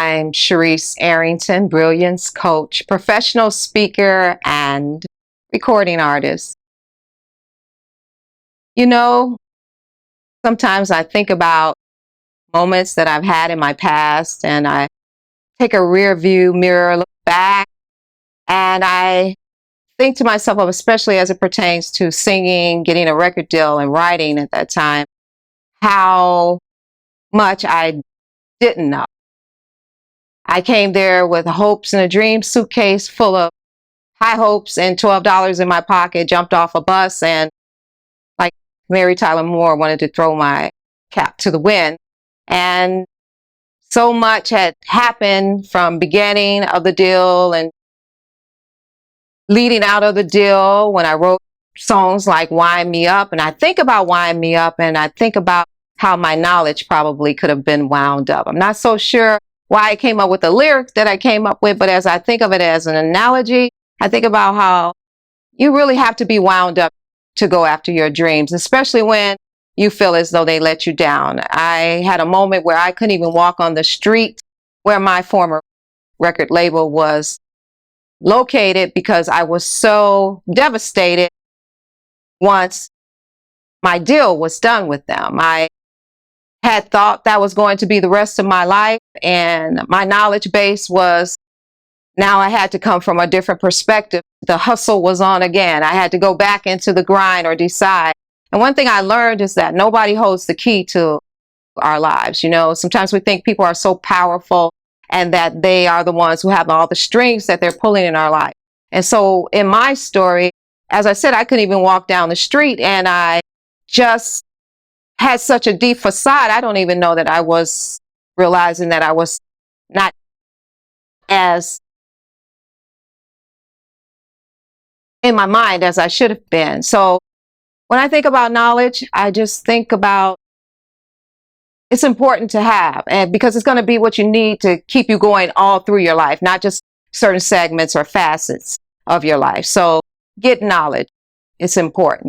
I'm Charisse Arrington, Brilliance coach, professional speaker, and recording artist. You know, sometimes I think about moments that I've had in my past, and I take a rear view mirror, look back, and I think to myself, especially as it pertains to singing, getting a record deal, and writing at that time, how much I didn't know. I came there with hopes and a dream suitcase full of high hopes and $12 in my pocket, jumped off a bus, and like Mary Tyler Moore, wanted to throw my cap to the wind. And so much had happened from beginning of the deal and leading out of the deal when I wrote songs like Wind Me Up. And I think about Wind Me Up, and I think about how my knowledge probably could have been wound up. I'm not so sure why I came up with the lyric that I came up with, but as I think of it as an analogy, I think about how you really have to be wound up to go after your dreams, especially when you feel as though they let you down. I had a moment where I couldn't even walk on the street where my former record label was located because I was so devastated once my deal was done with them. I had thought that was going to be the rest of my life, and my knowledge base was, now I had to come from a different perspective. The hustle was on again. I had to go back into the grind or decide. And one thing I learned is that nobody holds the key to our lives. You know, sometimes we think people are so powerful and that they are the ones who have all the strings that they're pulling in our life. And so in my story, as I said, I couldn't even walk down the street, and I just had such a deep facade. I don't even know that I was realizing that I was not as in my mind as I should have been. So when I think about knowledge, I just think about it's important to have, and because it's going to be what you need to keep you going all through your life, not just certain segments or facets of your life. So get knowledge. It's important.